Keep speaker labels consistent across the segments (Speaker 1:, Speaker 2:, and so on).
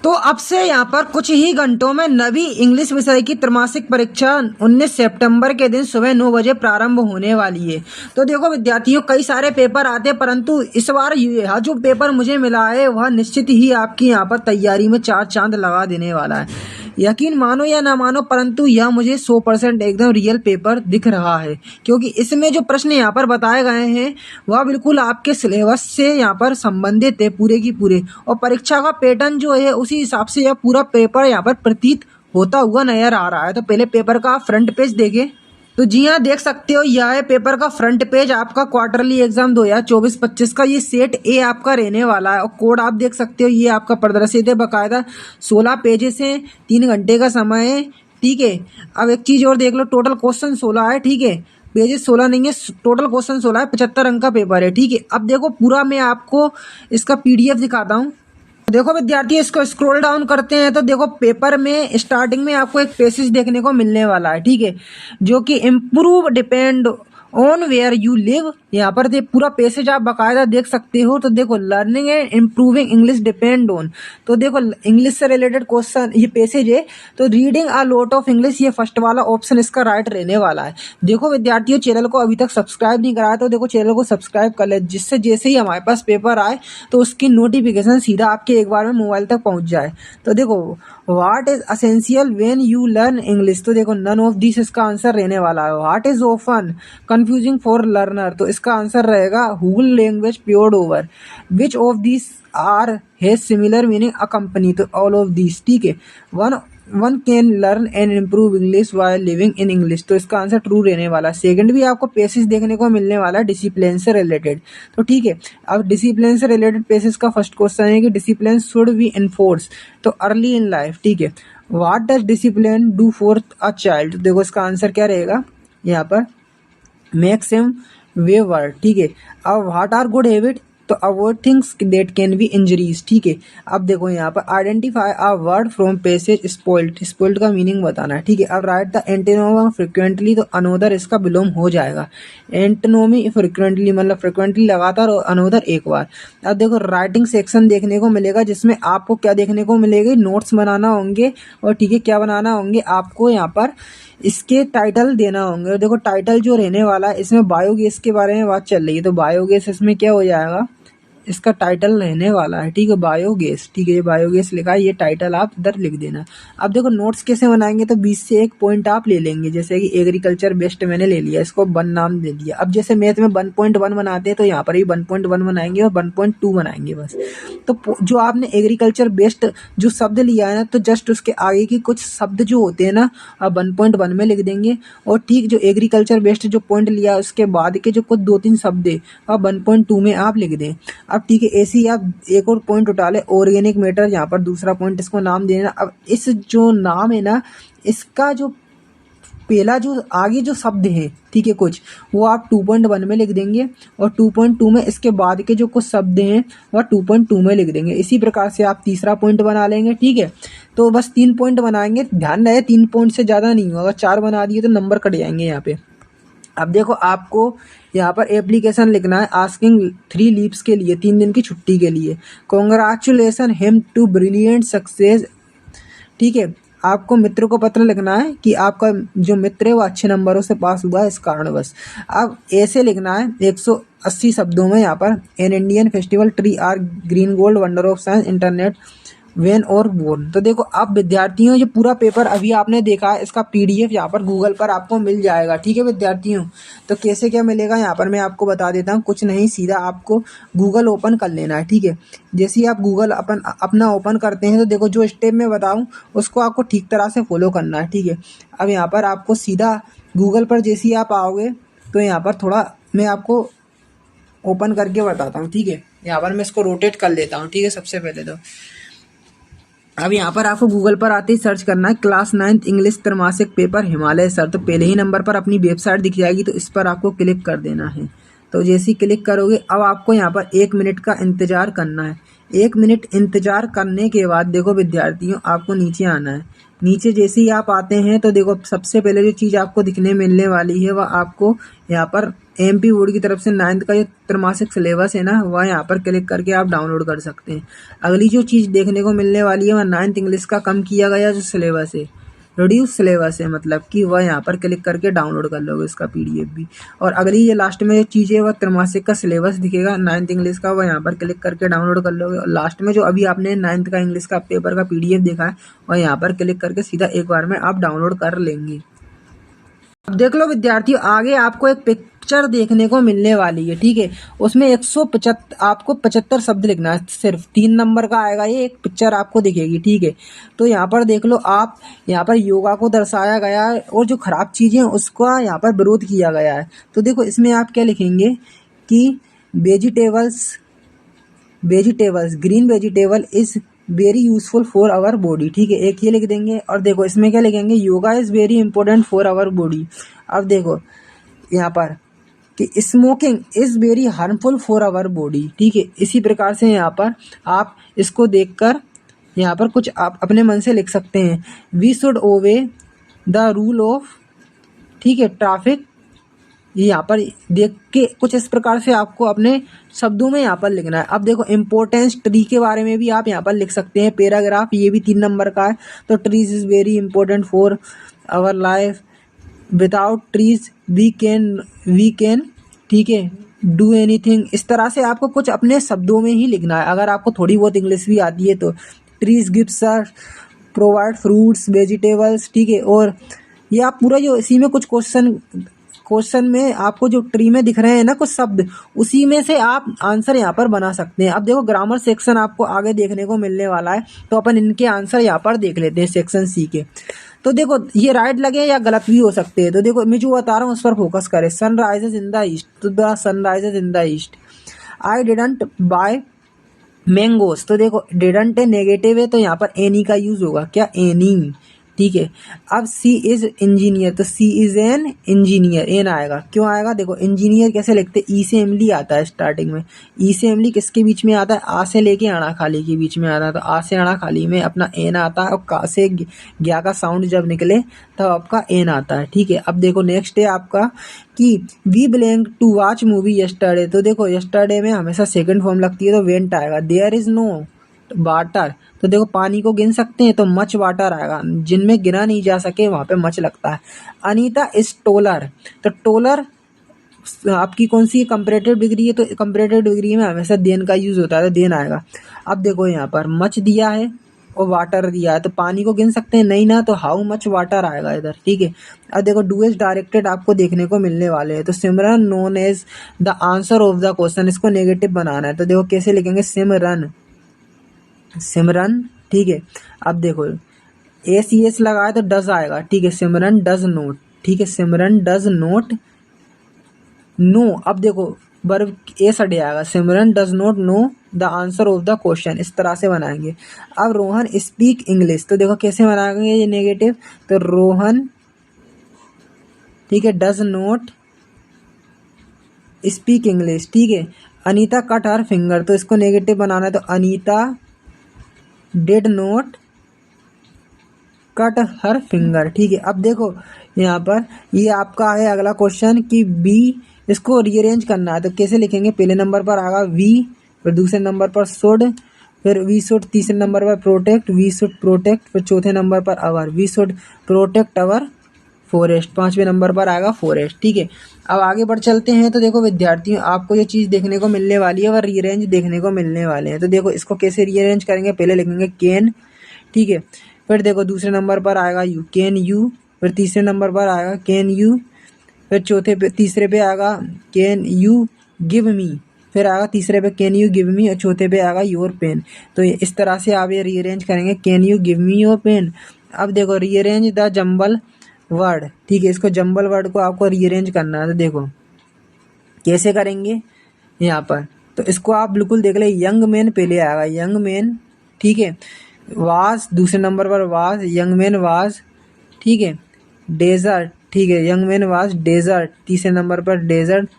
Speaker 1: तो अब से यहाँ पर कुछ ही घंटों में नवी इंग्लिश विषय की त्रैमासिक परीक्षा 19 सितंबर के दिन सुबह 9 बजे प्रारंभ होने वाली है। तो देखो विद्यार्थियों, कई सारे पेपर आते हैं, परंतु इस बार यह जो पेपर मुझे मिला है वह निश्चित ही आपकी यहाँ पर तैयारी में चार चांद लगा देने वाला है। यकीन मानो या ना मानो, परंतु यह मुझे 100% एकदम रियल पेपर दिख रहा है, क्योंकि इसमें जो प्रश्न यहाँ पर बताए गए हैं वह बिल्कुल आपके सिलेबस से यहाँ पर संबंधित है पूरे की पूरे, और परीक्षा का पैटर्न जो है उसी हिसाब से यह पूरा पेपर यहाँ पर प्रतीत होता हुआ नजर आ रहा है। तो पहले पेपर का फ्रंट पेज देखें। तो जी हाँ, देख सकते हो यह है पेपर का फ्रंट पेज। आपका क्वार्टरली एग्जाम 2024-25 का ये सेट ए आपका रहने वाला है, और कोड आप देख सकते हो ये आपका प्रदर्शित है बाकायदा। 16 पेजेस हैं, 3 घंटे का समय है, ठीक है। अब एक चीज़ और देख लो, टोटल क्वेश्चन 16 है, ठीक है। पेजेस 16 नहीं है, टोटल क्वेश्चन 16 है, 75 अंक का पेपर है, ठीक है। अब देखो पूरा मैं आपको इसका PDF दिखाता हूँ। देखो विद्यार्थी, इसको स्क्रॉल डाउन करते हैं तो देखो पेपर में स्टार्टिंग में आपको एक पैसेज देखने को मिलने वाला है, ठीक है, जो कि improve depend on where you live. यहाँ पर पूरा पैसेज आप बाकायदा देख सकते हो। तो देखो learning and improving English depend on, तो देखो इंग्लिश से रिलेटेड क्वेश्चन ये पैसेज है। तो reading a lot of English, ये फर्स्ट वाला ऑप्शन इसका राइट रहने वाला है। देखो विद्यार्थियों, चैनल को अभी तक सब्सक्राइब नहीं कराया तो देखो चैनल को सब्सक्राइब कर ले, जिससे जैसे ही हमारे पास पेपर आए तो उसकी नोटिफिकेशन सीधा आपके एक बार में मोबाइल तक पहुंच जाए। तो देखो what is essential when you learn English, तो देखो नन ऑफ दिस इसका आंसर रहने वाला है। What is often confusing for learner, तो इसका आंसर रहेगा whole language poured over. Which of this are has similar meaning a company, तो ऑल ऑफ दिस, ठीक है। One can learn and improve English while living in English, तो इसका answer true रहने वाला है। सेकंड भी आपको पेसेज देखने को मिलने वाला है डिसिप्लिन से रिलेटेड, तो ठीक है। अब डिसिप्लिन से रिलेटेड पेसेज का फर्स्ट क्वेश्चन है कि डिसिप्लिन शुड बी एनफोर्स, तो अर्ली इन लाइफ, ठीक है। What does discipline do for a child, देखो इसका आंसर क्या रहेगा यहाँ पर, मेक्स हिम वेवर, ठीक है। अब व्हाट आर गुड हैबिट, तो avoid things that can be injuries, ठीक है। अब देखो यहाँ पर identify a word from passage spoiled, spoiled का मीनिंग बताना है, ठीक है। अब राइट द एंटोनिम फ्रिक्वेंटली, तो अनोदर इसका विलोम हो जाएगा। एंटोनोमी फ्रिक्वेंटली मतलब फ्रिक्वेंटली लगातार, और अनोदर एक बार। अब देखो राइटिंग सेक्शन देखने को मिलेगा, जिसमें आपको क्या देखने को मिलेगा, नोट्स बनाना होंगे, और ठीक है क्या बनाना होंगे आपको यहाँ पर इसके टाइटल देना होंगे। और देखो टाइटल जो रहने वाला है इसमें बायोगैस के बारे में बात चल रही है, तो बायोगैस इसमें क्या हो जाएगा, इसका टाइटल रहने वाला है, ठीक है, बायोगैस, ठीक है। ये बायोगैस लिखा है, ये टाइटल आप इधर लिख देना। अब देखो नोट्स कैसे बनाएंगे, तो 20 से 1 पॉइंट आप ले लेंगे, जैसे कि एग्रीकल्चर बेस्ट मैंने ले लिया, इसको 1 नाम दे दिया। अब जैसे मैथ में 1.1 बनाते हैं तो यहाँ पर भी 1.1 बनाएंगे और 1.2 बनाएंगे बस। तो जो आपने एग्रीकल्चर बेस्ट जो शब्द लिया है ना, तो जस्ट उसके आगे की कुछ शब्द जो होते हैं ना आप 1.1 में लिख देंगे, और ठीक जो एग्रीकल्चर बेस्ट जो पॉइंट लिया उसके बाद के जो कुछ 2-3 शब्द है आप 1.2 में आप लिख दें। अब ठीक है, ऐसे ही आप एक और पॉइंट उठा ले, ऑर्गेनिक मैटर, यहाँ पर दूसरा पॉइंट इसको नाम देना। अब इस जो नाम है ना, इसका जो पहला जो आगे जो शब्द है, ठीक है, कुछ वो आप 2.1 में लिख देंगे, और 2.2 में इसके बाद के जो कुछ शब्द हैं वह 2.2 में लिख देंगे। इसी प्रकार से आप तीसरा पॉइंट बना लेंगे, ठीक है। तो बस 3 पॉइंट बनाएंगे, ध्यान रहे 3 पॉइंट से ज़्यादा नहीं होगा, 4 बना दिए तो नंबर कट जाएंगे यहाँ पे। अब देखो आपको यहाँ पर एप्लीकेशन लिखना है आस्किंग 3 लीव्स के लिए, 3 दिन की छुट्टी के लिए। Congratulation him to brilliant success, ठीक है। आपको मित्र को पत्र लिखना है कि आपका जो मित्र है वो अच्छे नंबरों से पास हुआ है इस कारणवश। अब ऐसे लिखना है 180 शब्दों में यहाँ पर, an Indian festival tree are green gold wonder of science internet when और बोर्न। तो देखो अब विद्यार्थियों ये पूरा पेपर अभी आपने देखा है, इसका PDF यहाँ पर गूगल पर आपको मिल जाएगा, ठीक है विद्यार्थियों। तो कैसे क्या मिलेगा यहाँ पर मैं आपको बता देता हूँ, कुछ नहीं, सीधा आपको गूगल ओपन कर लेना है, ठीक है। जैसे ही आप गूगल अपना ओपन करते हैं तो देखो जो स्टेप मैं बताऊँ उसको आपको ठीक तरह से फॉलो करना है, ठीक है। अब यहाँ पर आपको सीधा गूगल पर जैसे ही आप आओगे तो यहाँ पर थोड़ा मैं आपको ओपन करके बताता हूँ, ठीक है। यहाँ पर मैं इसको रोटेट कर लेता हूँ, ठीक है। सबसे पहले तो अब यहाँ पर आपको गूगल पर आते ही सर्च करना है क्लास 9th इंग्लिश त्रैमासिक पेपर हिमालय सर, तो पहले ही नंबर पर अपनी वेबसाइट दिख जाएगी, तो इस पर आपको क्लिक कर देना है। तो जैसे ही क्लिक करोगे अब आपको यहाँ पर 1 मिनट का इंतज़ार करना है। 1 मिनट इंतज़ार करने के बाद देखो विद्यार्थियों आपको नीचे आना है। नीचे जैसे ही आप आते हैं तो देखो सबसे पहले जो चीज़ आपको दिखने मिलने वाली है वह आपको यहाँ पर एमपी बोर्ड की तरफ से 9th का जो त्रैमासिक सिलेबस है ना, वह यहाँ पर क्लिक करके आप डाउनलोड कर सकते हैं। अगली जो चीज़ देखने को मिलने वाली है वह 9th इंग्लिश का कम किया गया जो सिलेबस है, रिड्यूस सिलेबस है, मतलब कि वह यहाँ पर क्लिक करके डाउनलोड कर लोगे इसका पीडीएफ भी। और अगली ये लास्ट में जो चीज़ है वह त्रैमासिक का सिलेबस दिखेगा 9th इंग्लिश का, वह यहाँ पर क्लिक करके डाउनलोड कर लोगे। और लास्ट में जो अभी आपने 9th का इंग्लिश का पेपर का पीडीएफ देखा है वह यहाँ पर क्लिक करके सीधा एक बार में आप डाउनलोड कर लेंगे। अब देख लो विद्यार्थियों, आगे आपको एक पिक्चर देखने को मिलने वाली है, ठीक है। उसमें 175 आपको 75 शब्द लिखना है, सिर्फ 3 नंबर का आएगा, ये एक पिक्चर आपको दिखेगी, ठीक है। तो यहाँ पर देख लो आप, यहाँ पर योगा को दर्शाया गया है और जो खराब चीज़ें उसका यहाँ पर विरोध किया गया है। तो देखो इसमें आप क्या लिखेंगे कि vegetables green vegetable is very useful for our body, ठीक है, एक ये लिख देंगे। और देखो इसमें क्या लिखेंगे, yoga is very important for our body. अब देखो यहाँ पर कि smoking is very harmful for our body, ठीक है। इसी प्रकार से यहाँ पर आप इसको देखकर यहाँ पर कुछ आप अपने मन से लिख सकते हैं। We should obey the rule of, ठीक है, ट्रैफिक। ये यहाँ पर देख के कुछ इस प्रकार से आपको अपने शब्दों में यहाँ पर लिखना है। अब देखो इम्पोर्टेंस ट्री के बारे में भी आप यहाँ पर लिख सकते हैं पैराग्राफ, ये भी 3 नंबर का है। तो trees is very important for our life, without trees we can, ठीक है, डू एनीथिंग। इस तरह से आपको कुछ अपने शब्दों में ही लिखना है। अगर आपको थोड़ी बहुत इंग्लिश भी आती है तो trees gives us provide fruits vegetables, ठीक है। और ये आप पूरा जो इसी में कुछ क्वेश्चन में आपको जो ट्री में दिख रहे हैं ना कुछ शब्द, उसी में से आप आंसर यहाँ पर बना सकते हैं। अब देखो ग्रामर सेक्शन आपको आगे देखने को मिलने वाला है, तो अपन इनके आंसर यहाँ पर देख लेते हैं सेक्शन सी के। तो देखो ये राइट लगे या गलत भी हो सकते हैं। तो देखो मैं जो बता रहा हूँ उस पर फोकस करें। Sun rises in the east, तो the sun rises in the east. I didn't buy mangoes, तो देखो डिडंट है, नेगेटिव है, तो यहाँ पर एनी का यूज होगा, क्या, एनी, ठीक है। अब सी इज इंजीनियर, तो सी इज एन इंजीनियर, एन आएगा, क्यों आएगा, देखो इंजीनियर कैसे लिखते हैं, ई से इमली आता है स्टार्टिंग में। ई से इमली किसके बीच में आता है, आ से लेके अणा खाली के बीच में आता है। तो आ से अणा खाली में अपना एन आता है, और का से ग्या का साउंड जब निकले तब आपका एन आता है, ठीक है। अब देखो नेक्स्ट है आपका कि we belong to watch movie yesterday, तो देखो यस्टरडे में हमेशा सेकंड फॉर्म लगती है, तो वेंट आएगा। देयर इज नो वाटर, तो देखो पानी को गिन सकते हैं, तो मच वाटर आएगा, जिनमें गिना नहीं जा सके वहाँ पे मच लगता है। अनीता इज टोलर, तो टोलर आपकी कौन सी कंपैरेटिव डिग्री है, तो कंपैरेटिव डिग्री में हमेशा देन का यूज होता है, तो देन आएगा। अब देखो यहाँ पर मच दिया है और वाटर दिया है, तो पानी को गिन सकते हैं नहीं ना, तो हाउ मच वाटर आएगा इधर, ठीक है। अब देखो डू इज डायरेक्टेड आपको देखने को मिलने वाले हैं, तो Simran known as the answer of the question, इसको नेगेटिव बनाना है, तो देखो कैसे लिखेंगे, सिमरन, ठीक है। अब देखो एस ई एस लगाया तो डज आएगा, ठीक है, सिमरन डज नोट, ठीक है, सिमरन डज नोट नो। अब देखो वर्ब एस अड़े आएगा, Simran does not know the answer of the question, इस तरह से बनाएंगे। अब रोहन स्पीक इंग्लिश, तो देखो कैसे बनाएंगे ये नेगेटिव, तो रोहन, ठीक है, डज नॉट स्पीक इंग्लिश, ठीक है। अनीता कट हर फिंगर, तो इसको नेगेटिव बनाना है, तो Anita did not cut her finger, ठीक है। अब देखो यहाँ पर ये आपका है अगला क्वेश्चन कि बी, इसको रीअरेंज करना है, तो कैसे लिखेंगे, पहले नंबर पर आएगा वी, फिर दूसरे नंबर पर शुड, फिर वी शुड, तीसरे नंबर पर प्रोटेक्ट, वी शुड प्रोटेक्ट, फिर चौथे नंबर पर our, we should protect our forest, पांचवें नंबर पर आएगा फॉरेस्ट, ठीक है। अब आगे बढ़ चलते हैं। तो देखो विद्यार्थियों आपको ये चीज़ देखने को मिलने वाली है और रीअरेंज देखने को मिलने वाले हैं। तो देखो इसको कैसे रीअरेंज करेंगे, पहले लिखेंगे कैन, ठीक है, फिर देखो दूसरे नंबर पर आएगा यू, कैन यू, फिर तीसरे नंबर पर आएगा कैन यू, फिर तीसरे पे आएगा कैन यू गिव मी, फिर आएगा तीसरे पे कैन यू गिव मी, और चौथे पे आएगा योर पेन। तो इस तरह से आप ये रीअरेंज करेंगे, can you give me your pen. अब देखो रीअरेंज द जम्बल वर्ड, ठीक है, इसको जम्बल वर्ड को आपको रीअरेंज करना है। तो देखो कैसे करेंगे यहाँ पर, तो इसको आप बिल्कुल देख ले, यंग मैन पहले आएगा, यंग मैन, ठीक है, वाज दूसरे नंबर पर वाज, यंग मैन वाज, ठीक है, डेजर्ट, ठीक है, यंग मैन वाज डेजर्ट, तीसरे नंबर पर डेजर्ट,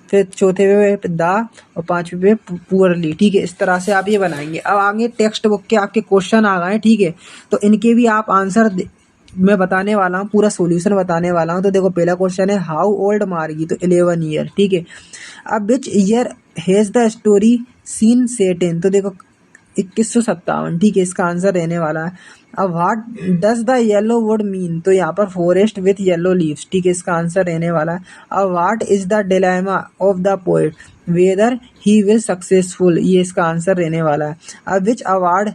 Speaker 1: फिर चौथे पे द, और पांचवे पे पुअरली, ठीक है। इस तरह से आप ये बनाएंगे। अब आगे टेक्स्ट बुक के आपके क्वेश्चन आ गए, ठीक है, तो इनके भी आप आंसर मैं बताने वाला हूँ, पूरा सॉल्यूशन बताने वाला हूँ। तो देखो पहला क्वेश्चन है हाउ ओल्ड मार्गी, तो 11 ईयर, ठीक है। अब which year has the story scene set in, तो देखो 2157, ठीक है, इसका आंसर रहने वाला है। अब what does the yellow would mean, तो यहाँ पर फॉरेस्ट विथ येलो लीव्स, ठीक है, इसका आंसर रहने वाला है। अब what is the dilemma of the poet weather he will successful, ये इसका आंसर रहने वाला है। अब विच अवार्ड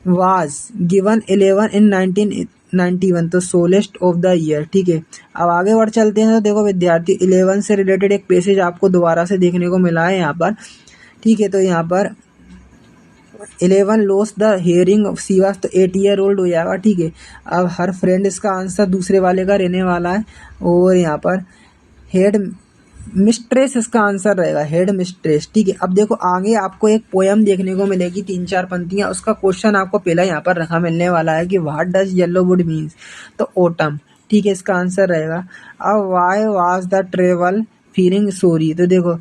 Speaker 1: वाज गिवन 11 इन 1991, तो सोलेस्ट ऑफ द ईयर, ठीक है। अब आगे बढ़ चलते हैं। तो देखो विद्यार्थी 11 से रिलेटेड एक पैसेज आपको दोबारा से देखने को मिला है यहाँ पर, ठीक है। तो यहाँ पर 11 लॉस द हेयरिंग ऑफ सीवास, तो 8 ईयर ओल्ड हो जाएगा, ठीक है। अब हर फ्रेंड इसका आंसर दूसरे वाले का रहने वाला है। और यहाँ पर हेड मिस्ट्रेस इसका आंसर रहेगा, हेड मिस्ट्रेस, ठीक है। अब देखो आगे आपको एक पोयम देखने को मिलेगी 3-4 पंक्तियाँ, उसका क्वेश्चन आपको पहला यहाँ पर रखा मिलने वाला है कि what does yellow would means, तो ऑटम, ठीक है, इसका आंसर रहेगा। अब why was the travel feeling sorry, तो देखो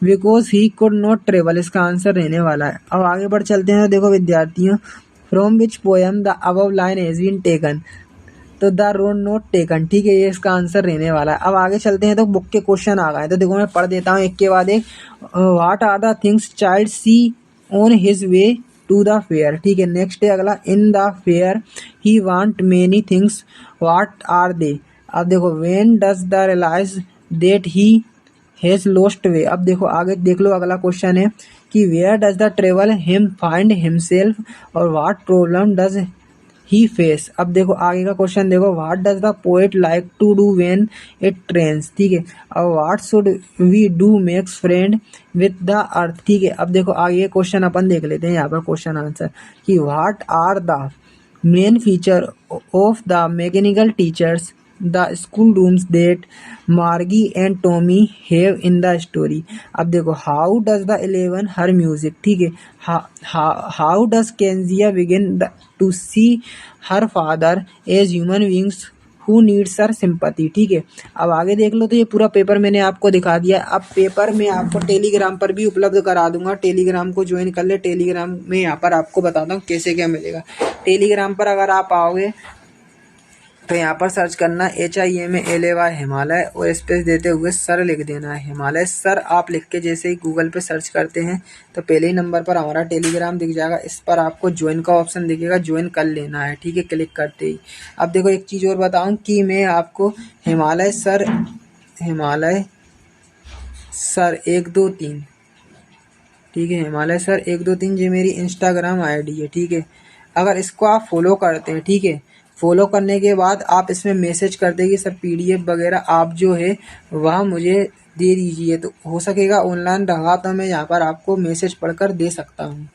Speaker 1: because he could not travel, इसका आंसर रहने वाला है। अब आगे बढ़ चलते हैं। तो देखो विद्यार्थियों from which poem the above line has been taken, तो द रोड नॉट टेकन, ठीक है, ये इसका आंसर रहने वाला है। अब आगे चलते हैं। तो बुक के क्वेश्चन आ गए, तो देखो मैं पढ़ देता हूँ एक के बाद एक। What are the things child see on his way to the fair, ठीक है। नेक्स्ट है अगला, in the fair he want many things, what are they. अब देखो when does the realize that he has lost way. अब देखो आगे देख लो, अगला क्वेश्चन है कि where does the travel him find himself, और what problem does he face. अब देखो आगे का क्वेश्चन देखो, what does the poet like to do when it trains, ठीक है। अब what should we do makes friend with the earth, ठीक है। अब देखो आगे क्वेश्चन अपन देख लेते हैं यहाँ पर क्वेश्चन आंसर कि what are the main feature of the mechanical teachers the school rooms that Margie and Tommy have in the story. अब देखो how does the 11 her music, ठीक है। How does Kezia begin to see her father as human beings who needs her sympathy, ठीक है। अब आगे देख लो। तो ये पूरा पेपर मैंने आपको दिखा दिया। अब पेपर मैं आपको टेलीग्राम पर भी उपलब्ध करा दूंगा, टेलीग्राम को ज्वाइन कर ले। टेलीग्राम में यहाँ पर आपको बताता हूँ कैसे क्या मिलेगा। टेलीग्राम पर अगर आप आओगे तो यहाँ पर सर्च करना HIMALAY हिमालय, और स्पेस देते हुए सर लिख देना है, हिमालय सर। आप लिख के जैसे ही गूगल पे सर्च करते हैं तो पहले ही नंबर पर हमारा टेलीग्राम दिख जाएगा। इस पर आपको ज्वाइन का ऑप्शन दिखेगा, ज्वाइन कर लेना है, ठीक है, क्लिक करते ही। अब देखो एक चीज़ और बताऊँ कि मैं आपको हिमालय सर 123, ठीक है, हिमालय सर 123 ये मेरी इंस्टाग्राम ID है, ठीक है। अगर इसको आप फॉलो करते हैं, ठीक है, फॉलो करने के बाद आप इसमें मैसेज कर देंगे सब PDF वगैरह आप जो है वह मुझे दे दीजिए, तो हो सकेगा ऑनलाइन रहा तो मैं यहाँ पर आपको मैसेज पढ़कर दे सकता हूँ।